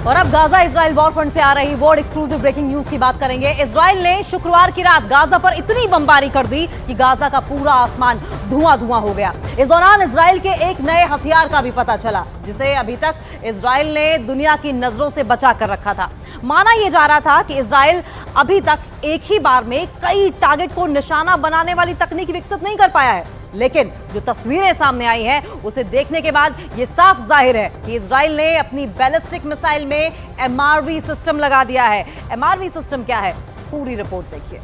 और अब Gaza Israel war front से आ रही वर्ल्ड एक्सक्लूसिव ब्रेकिंग न्यूज की बात करेंगे। इजराइल ने शुक्रवार की रात गाजा पर इतनी बमबारी कर दी कि गाजा का पूरा आसमान धुआं धुआं हो गया। इस दौरान इजराइल के एक नए हथियार का भी पता चला, जिसे अभी तक इजराइल ने दुनिया की नजरों से बचा कर रखा था। माना यह जा रहा था कि इजराइल अभी तक एक ही बार में कई टारगेट को निशाना बनाने वाली तकनीक विकसित नहीं कर पाया है, लेकिन जो तस्वीरें सामने आई हैं उसे देखने के बाद यह साफ जाहिर है कि इजराइल ने अपनी बैलिस्टिक मिसाइल में MRV सिस्टम लगा दिया है। MRV सिस्टम क्या है, पूरी रिपोर्ट देखिए।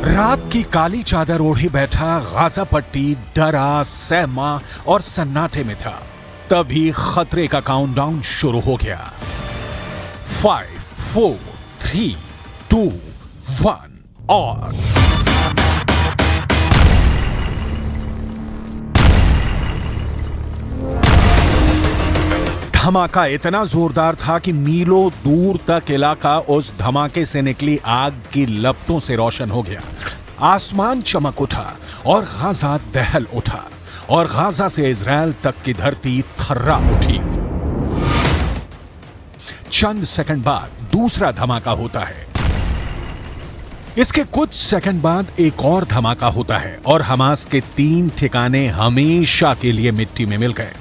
रात की काली चादर ओढ़े बैठा गाजा पट्टी डरा, सहमा और सन्नाटे में था। तभी खतरे का काउंटडाउन शुरू हो गया। 5, 4, 3, 2, 1 और धमाका इतना जोरदार था कि मीलों दूर तक इलाका उस धमाके से निकली आग की लपटों से रोशन हो गया। आसमान चमक उठा और गाजा दहल उठा और गाजा से इजराइल तक की धरती थर्रा उठी। चंद सेकंड बाद दूसरा धमाका होता है। इसके कुछ सेकंड बाद एक और धमाका होता है और हमास के 3 ठिकाने हमेशा के लिए मिट्टी में मिल गए।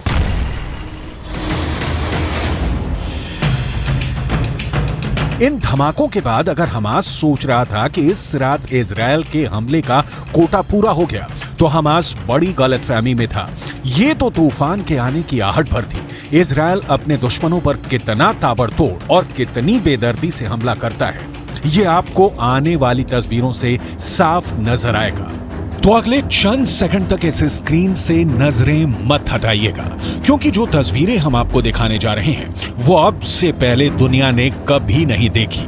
इन धमाकों के बाद अगर हमास सोच रहा था कि इस रात इजराइल के हमले का कोटा पूरा हो गया, तो हमास बड़ी गलतफहमी में था। ये तो तूफान के आने की आहट भर थी। इजराइल अपने दुश्मनों पर कितना ताबड़तोड़ और कितनी बेदर्दी से हमला करता है, ये आपको आने वाली तस्वीरों से साफ नजर आएगा। तो अगले चंद सेकंड तक इस स्क्रीन से नजरें मत हटाइएगा, क्योंकि जो तस्वीरें हम आपको दिखाने जा रहे हैं वो अब से पहले दुनिया ने कभी नहीं देखी।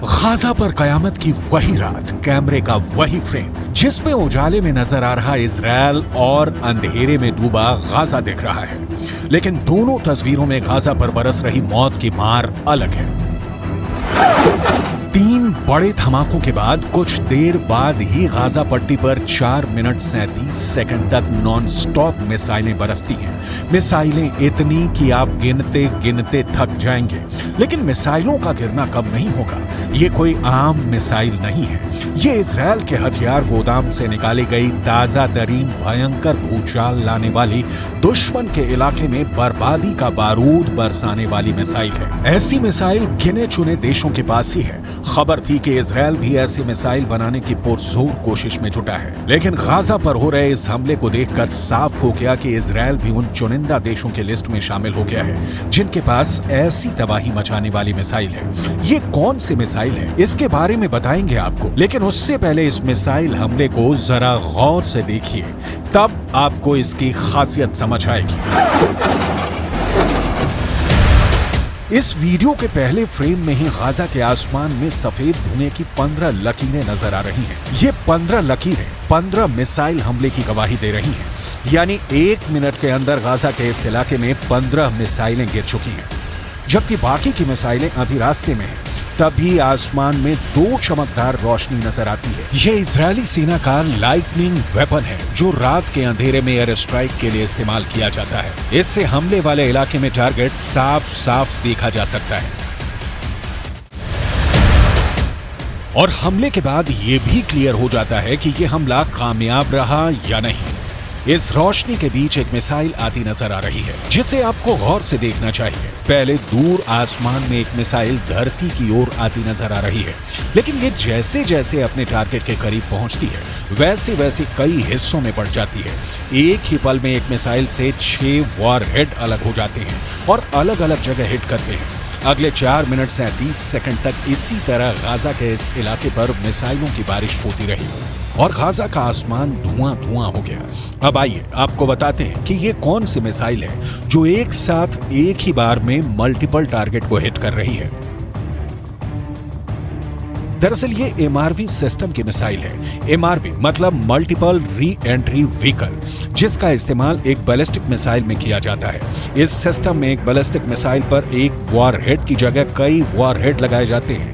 गाजा पर कयामत की वही रात, कैमरे का वही फ्रेम जिसमें उजाले में नजर आ रहा इजराइल और अंधेरे में डूबा गाजा दिख रहा है, लेकिन दोनों तस्वीरों में गाजा पर बरस रही मौत की मार अलग है। 3 बड़े धमाकों के बाद कुछ देर बाद ही गाजा पट्टी पर 4 मिनट 37 सेकंड तक नॉन स्टॉप मिसाइलें बरसती हैं। मिसाइलें इतनी कि आप गिनते गिनते थक जाएंगे, लेकिन मिसाइलों का गिरना कम नहीं होगा। ये कोई आम मिसाइल नहीं है, ये इजराइल के हथियार गोदाम से निकाली गई ताजा तरीन भयंकर भूचाल लाने वाली, दुश्मन के इलाके में बर्बादी का बारूद बरसाने वाली मिसाइल है। ऐसी मिसाइल गिने चुने देशों के पास ही है। खबर थी कि इजराइल भी ऐसी मिसाइल बनाने की पुरजोर कोशिश में जुटा है, लेकिन गाजा पर हो रहे इस हमले को देखकर साफ हो गया कि इजराइल भी उन चुनिंदा देशों के लिस्ट में शामिल हो गया है जिनके पास ऐसी तबाही मचाने वाली मिसाइल है। ये कौन सी मिसाइल है, इसके बारे में बताएंगे आपको, लेकिन उससे पहले इस मिसाइल हमले को जरा गौर से देखिए, तब आपको इसकी खासियत समझ आएगी। इस वीडियो के पहले फ्रेम में ही गाजा के आसमान में सफेद धुएं की 15 लकीरें नजर आ रही हैं। ये 15 लकीरें 15 मिसाइल हमले की गवाही दे रही हैं, यानी 1 मिनट के अंदर गाजा के इस इलाके में 15 मिसाइलें गिर चुकी हैं, जबकि बाकी की मिसाइलें अभी रास्ते में हैं। तभी आसमान में 2 चमकदार रोशनी नजर आती है। यह इजरायली सेना का लाइटनिंग वेपन है, जो रात के अंधेरे में एयर स्ट्राइक के लिए इस्तेमाल किया जाता है। इससे हमले वाले इलाके में टारगेट साफ साफ देखा जा सकता है और हमले के बाद यह भी क्लियर हो जाता है कि यह हमला कामयाब रहा या नहीं। इस रोशनी के बीच एक मिसाइल आती नजर आ रही है, जिसे आपको गौर से देखना चाहिए। पहले दूर आसमान में एक मिसाइल धरती की ओर आती नजर आ रही है, लेकिन ये जैसे जैसे अपने टारगेट के करीब पहुंचती है, वैसे वैसे कई हिस्सों में बढ़ जाती है। एक ही पल में एक मिसाइल से 6 वॉरहेड अलग हो जाते हैं और अलग अलग जगह हिट करते हैं। अगले 4 मिनट 37 सेकंड तक इसी तरह गाजा के इस इलाके पर मिसाइलों की बारिश होती रही और गाजा का आसमान धुआं धुआं हो गया। अब आइए आपको बताते हैं कि ये कौन सी मिसाइल है जो एक साथ एक ही बार में मल्टीपल टारगेट को हिट कर रही है। दरअसल ये MRV सिस्टम की मिसाइल है। MRV मतलब मल्टीपल री एंट्री व्हीकल, जिसका इस्तेमाल एक बैलिस्टिक मिसाइल में किया जाता है। इस सिस्टम में एक बैलिस्टिक मिसाइल पर एक वॉरहेड की जगह कई वॉरहेड लगाए जाते हैं।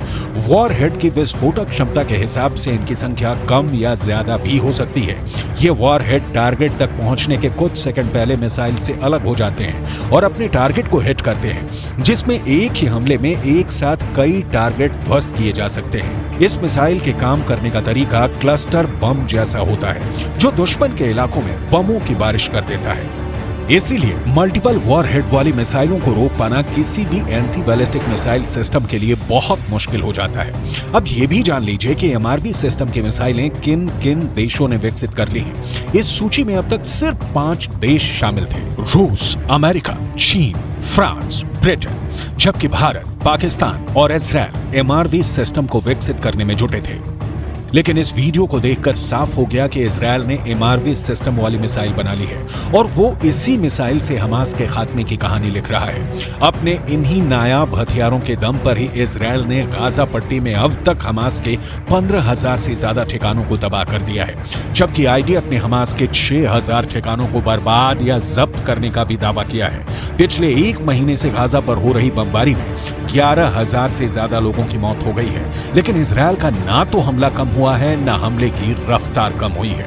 वॉरहेड की विस्फोटक क्षमता के हिसाब से इनकी संख्या कम या ज्यादा भी हो सकती है। ये वॉरहेड टारगेट तक पहुंचने के कुछ सेकंड पहले मिसाइल से अलग हो जाते हैं और अपने टारगेट को हिट करते हैं, जिसमें एक ही हमले में एक साथ कई टारगेट ध्वस्त किए जा सकते हैं। इस मिसाइल के काम करने का तरीका क्लस्टर बम जैसा होता है, जो दुश्मन के इलाकों में बमों की बारिश कर देता है। इसीलिए मल्टीपल वॉरहेड वाली मिसाइलों को रोक पाना किसी भी एंटी बैलिस्टिक मिसाइल सिस्टम के लिए बहुत मुश्किल हो जाता है। अब ये भी जान लीजिए कि MRV सिस्टम की मिसाइलें किन किन देशों ने विकसित कर ली हैं। इस सूची में अब तक सिर्फ 5 देश शामिल थे: रूस, अमेरिका, चीन, फ्रांस, ब्रिटेन, जबकि भारत, पाकिस्तान और इजराइल MRV सिस्टम को विकसित करने में जुटे थे। लेकिन इस वीडियो को देखकर साफ हो गया कि इजराइल ने MRV सिस्टम वाली मिसाइल बना ली है और वो इसी मिसाइल से हमास के खात्मे की कहानी लिख रहा है। अपने इन्हीं नायाब हथियारों के दम पर ही इजराइल ने गाजा पट्टी में अब तक हमास के 15,000 से ज्यादा ठिकानों को तबाह कर दिया है, जबकि IDF ने हमास के 6,000 ठिकानों को बर्बाद या जब्त करने का भी दावा किया है। पिछले 1 महीने से गाजा पर हो रही बमबारी में 11,000 से ज्यादा लोगों की मौत हो गई है, लेकिन इजराइल का ना तो हमला कम हुआ है, ना हमले की रफ्तार कम हुई है।